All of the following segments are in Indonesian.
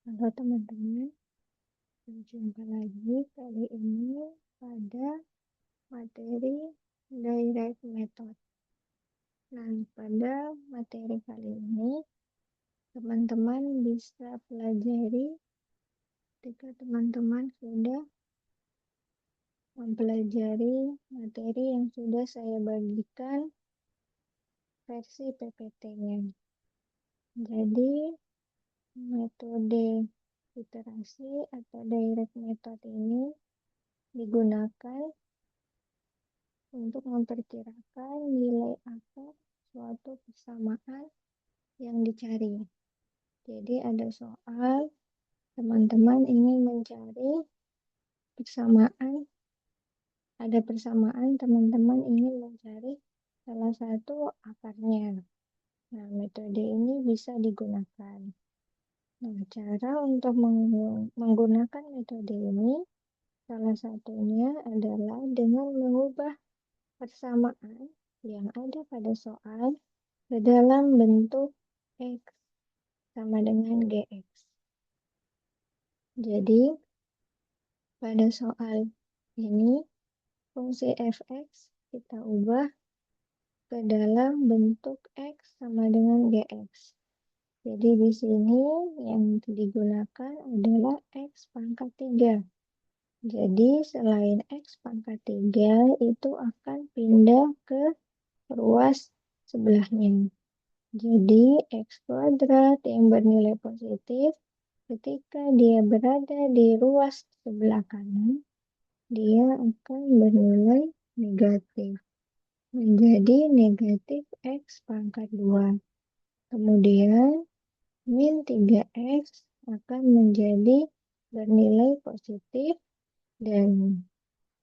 Halo teman-teman, berjumpa lagi kali ini pada materi direct method. Nah, pada materi kali ini teman-teman bisa pelajari ketika teman-teman sudah mempelajari materi yang sudah saya bagikan versi PPT-nya. Jadi, metode iterasi atau direct method ini digunakan untuk memperkirakan nilai akar suatu persamaan yang dicari. Jadi ada soal, teman-teman ingin mencari persamaan, ada persamaan, teman-teman ingin mencari salah satu akarnya. Nah, metode ini bisa digunakan. Nah, cara untuk menggunakan metode ini, salah satunya adalah dengan mengubah persamaan yang ada pada soal ke dalam bentuk X sama dengan GX. Jadi, pada soal ini, fungsi fx kita ubah ke dalam bentuk X sama dengan GX. Jadi, di sini yang digunakan adalah X pangkat 3. Jadi, selain X pangkat 3, itu akan pindah ke ruas sebelahnya. Jadi, X kuadrat yang bernilai positif, ketika dia berada di ruas sebelah kanan, dia akan bernilai negatif, menjadi negatif X pangkat 2. Kemudian, min 3X akan menjadi bernilai positif, dan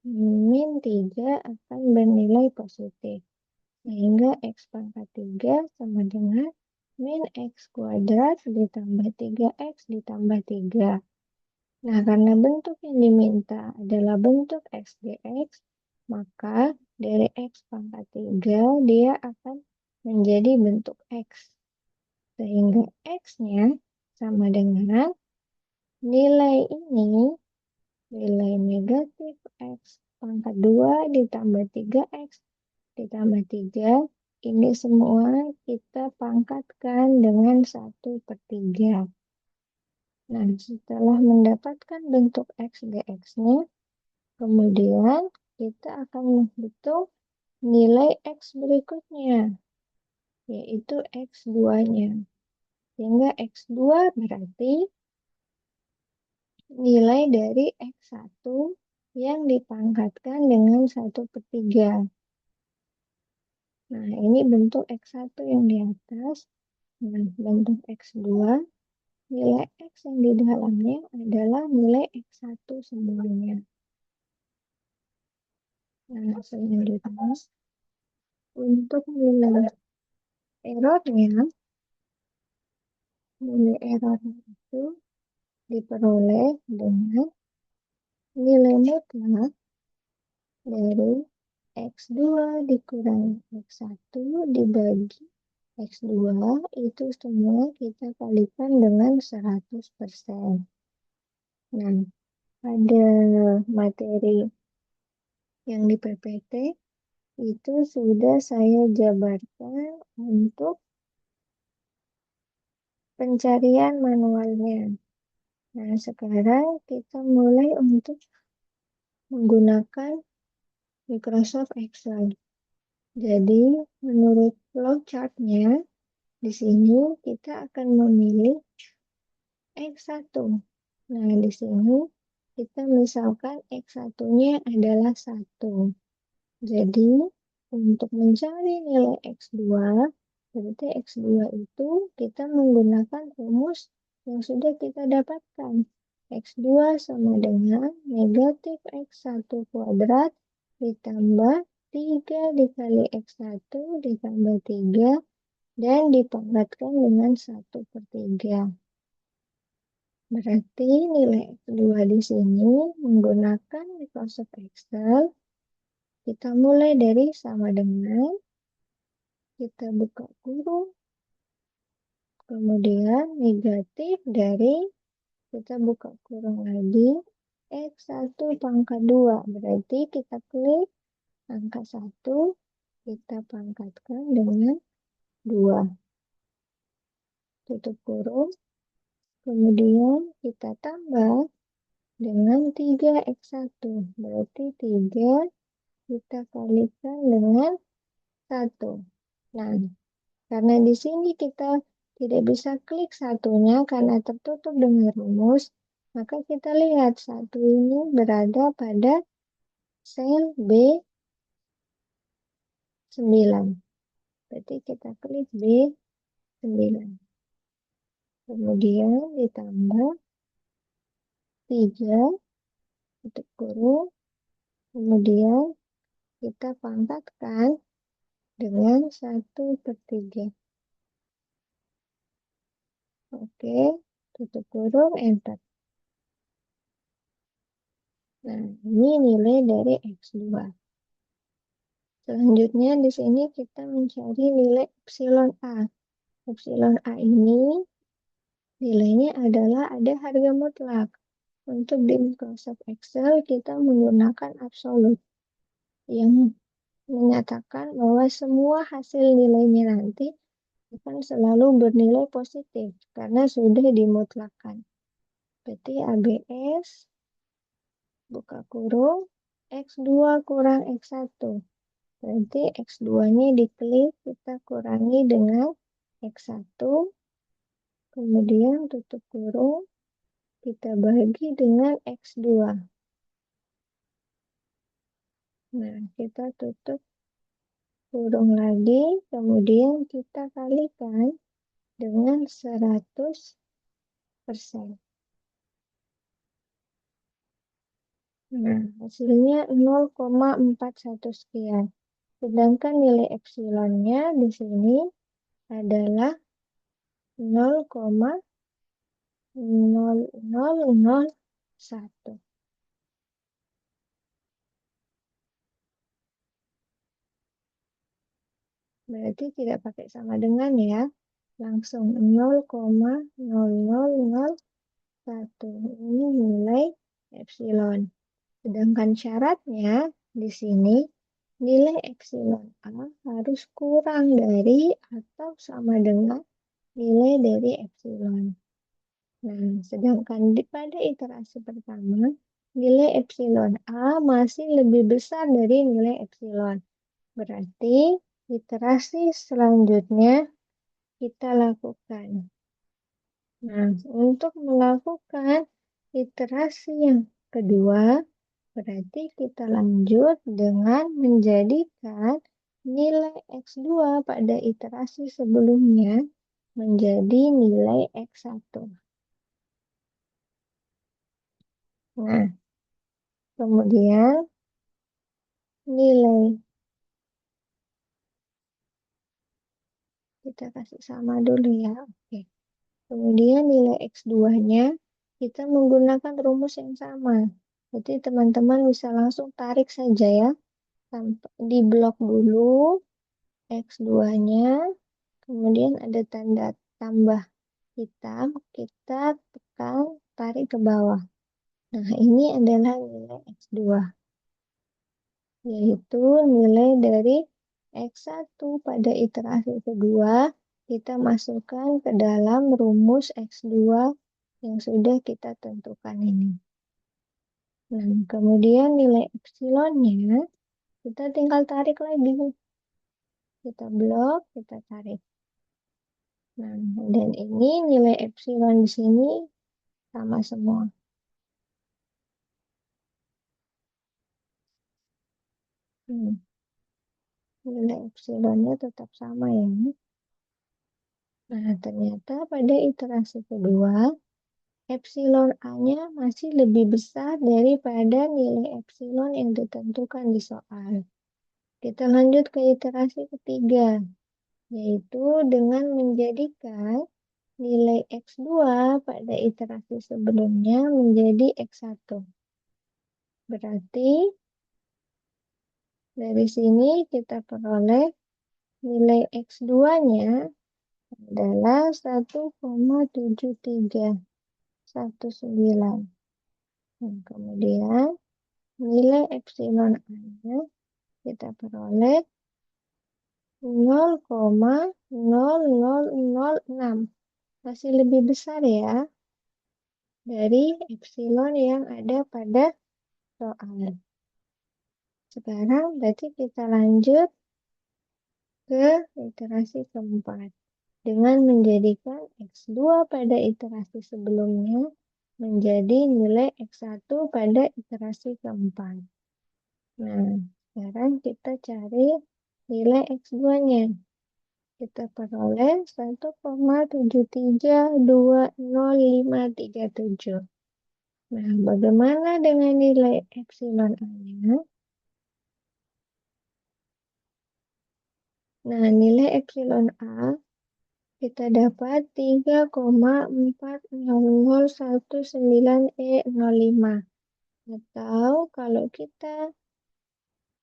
min 3 akan bernilai positif. Sehingga X pangkat 3 sama dengan min X kuadrat ditambah 3X ditambah 3. Nah, karena bentuk yang diminta adalah bentuk XDX, maka dari X pangkat 3 dia akan menjadi bentuk X. Sehingga X-nya sama dengan nilai ini, nilai negatif X pangkat 2 ditambah 3X ditambah 3, ini semua kita pangkatkan dengan 1/3. Nah, setelah mendapatkan bentuk X dx-nya, kemudian kita akan menghitung nilai X berikutnya, yaitu X2-nya. Sehingga X2 berarti nilai dari X1 yang dipangkatkan dengan 1/3. Nah, ini bentuk X1 yang di atas. Nah, bentuk X2, nilai X yang di dalamnya adalah nilai X1 semuanya. Nah, selanjutnya, untuk nilai errornya itu diperoleh dengan nilai mutlak dari X2 dikurangi X1 dibagi X2, itu semua kita kalikan dengan 100%. Nah, pada materi yang di PPT itu sudah saya jabarkan untuk pencarian manualnya. Nah, sekarang kita mulai untuk menggunakan Microsoft Excel. Jadi, menurut flowchart-nya, di sini kita akan memilih X1. Nah, di sini kita misalkan X1-nya adalah 1. Jadi, untuk mencari nilai X2, berarti X2 itu kita menggunakan rumus yang sudah kita dapatkan. X2 sama dengan negatif X1 kuadrat ditambah 3 dikali X1 ditambah 3 dan dipangkatkan dengan 1/3. Berarti nilai X2 di sini menggunakan Microsoft Excel. Kita mulai dari sama dengan, kita buka kurung, kemudian negatif dari Kita buka kurung lagi. X1 pangkat 2. Berarti kita klik angka 1. Kita pangkatkan dengan 2. Tutup kurung. Kemudian kita tambah dengan 3x1. Berarti 3 kita kalikan dengan 1. Nah, karena di sini kita tidak bisa klik satunya karena tertutup dengan rumus, maka kita lihat satu ini berada pada sel B9. Berarti kita klik B9. Kemudian ditambah 3 tutup kurung. Kemudian kita pangkatkan dengan 1/3. Oke, tutup kurung, enter. Nah, ini nilai dari X2. Selanjutnya di sini kita mencari nilai epsilon A. Epsilon A ini nilainya adalah ada harga mutlak. Untuk di Microsoft Excel kita menggunakan absolut yang menyatakan bahwa semua hasil nilainya nanti akan selalu bernilai positif karena sudah dimutlakan. Berarti ABS buka kurung X2 kurang X1. Berarti X2-nya diklik, kita kurangi dengan X1. Kemudian tutup kurung, kita bagi dengan X2. Nah, kita tutup kurung lagi, kemudian kita kalikan dengan 100%. Nah, hasilnya 0,41 sekian. Sedangkan nilai epsilonnya di sini adalah 0,0001. Berarti tidak pakai sama dengan ya. Langsung 0,0001. Ini nilai epsilon. Sedangkan syaratnya di sini nilai epsilon A harus kurang dari atau sama dengan nilai dari epsilon. Nah, sedangkan pada iterasi pertama, nilai epsilon A masih lebih besar dari nilai epsilon. Berarti iterasi selanjutnya kita lakukan. Nah, untuk melakukan iterasi yang kedua, berarti kita lanjut dengan menjadikan nilai X2 pada iterasi sebelumnya menjadi nilai X1. Nah, kemudian nilai kita kasih sama dulu ya. Oke. Kemudian nilai X2-nya kita menggunakan rumus yang sama. Jadi teman-teman bisa langsung tarik saja ya. Di blok dulu X2-nya. Kemudian ada tanda tambah hitam. Kita tekan tarik ke bawah. Nah, ini adalah nilai X2. Yaitu nilai dari X1 pada iterasi kedua kita masukkan ke dalam rumus X2 yang sudah kita tentukan ini. Nah, kemudian nilai epsilonnya kita tinggal tarik lagi. Kita blok, kita tarik. Nah, dan ini nilai epsilon di sini sama semua. Nilai epsilonnya tetap sama ya. Nah, ternyata pada iterasi kedua, epsilon A-nya masih lebih besar daripada nilai epsilon yang ditentukan di soal. Kita lanjut ke iterasi ketiga, yaitu dengan menjadikan nilai X2 pada iterasi sebelumnya menjadi X1. Berarti dari sini kita peroleh nilai X2-nya adalah 1,73. 9. Nah, kemudian nilai epsilon A-nya kita peroleh 0,0006. Masih lebih besar ya dari epsilon yang ada pada soal. Sekarang berarti kita lanjut ke iterasi keempat dengan menjadikan X2 pada iterasi sebelumnya menjadi nilai X1 pada iterasi keempat. Nah, sekarang kita cari nilai X2-nya. Kita peroleh 1,7320537. Nah, bagaimana dengan nilai epsilon A-nya? Nah, nilai epsilon A kita dapat 3,400119E05. Atau kalau kita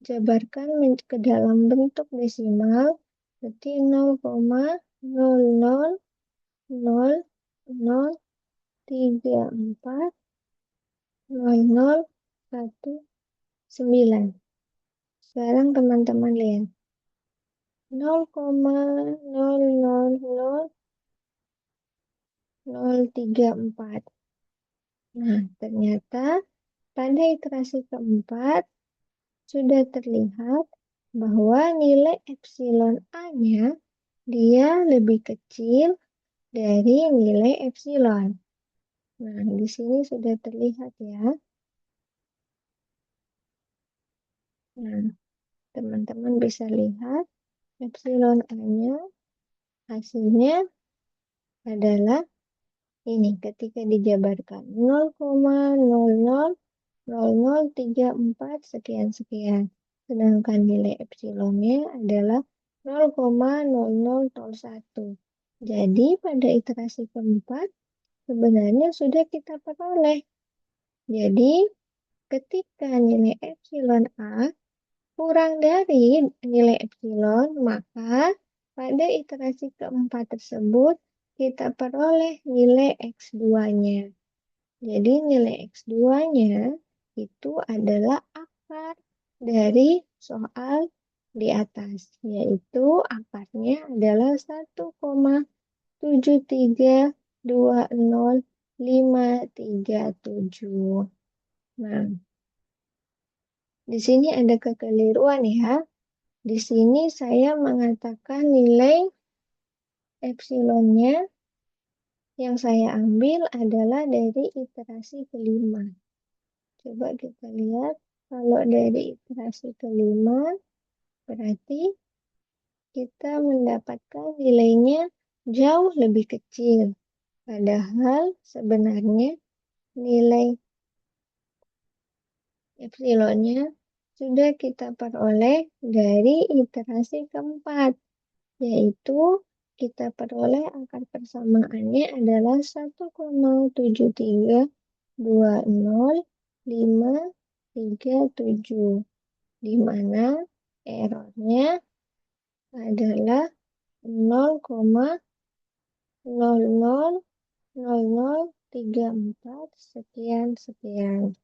jabarkan ke dalam bentuk desimal, berarti 0,0000340019. Sekarang teman-teman lihat. 0,000034. Nah, ternyata pada iterasi keempat sudah terlihat bahwa nilai epsilon A-nya dia lebih kecil dari nilai epsilon. Nah, di sini sudah terlihat ya. Nah, teman-teman bisa lihat epsilon A-nya hasilnya adalah ini ketika dijabarkan 0,000034 sekian-sekian. Sedangkan nilai epsilonnya adalah 0,0001. Jadi pada iterasi keempat sebenarnya sudah kita peroleh. Jadi ketika nilai epsilon A kurang dari nilai epsilon, maka pada iterasi keempat tersebut kita peroleh nilai X2-nya. Jadi nilai X2-nya itu adalah akar dari soal di atas, yaitu akarnya adalah 1,7320537. Nah, di sini ada kekeliruan ya. Di sini saya mengatakan nilai epsilonnya yang saya ambil adalah dari iterasi kelima. Coba kita lihat, kalau dari iterasi kelima, berarti kita mendapatkan nilainya jauh lebih kecil. Padahal sebenarnya nilai epsilonnya sudah kita peroleh dari iterasi keempat, yaitu kita peroleh akar persamaannya adalah 1,7320537, di mana errornya adalah 0,000034 sekian-sekian.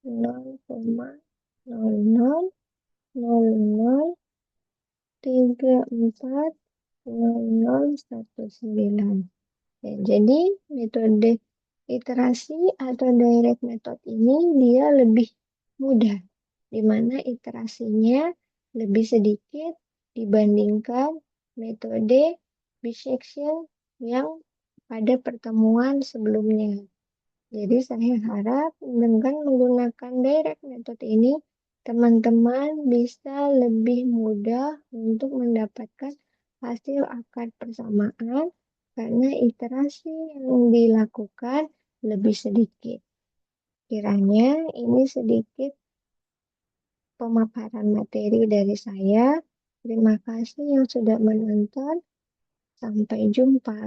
0,0000340019. Ya, jadi metode iterasi atau direct method ini dia lebih mudah, di mana iterasinya lebih sedikit dibandingkan metode bisection yang pada pertemuan sebelumnya. Jadi saya harap dengan menggunakan direct method ini, teman-teman bisa lebih mudah untuk mendapatkan hasil akar persamaan karena iterasi yang dilakukan lebih sedikit. Kiranya ini sedikit pemaparan materi dari saya. Terima kasih yang sudah menonton. Sampai jumpa.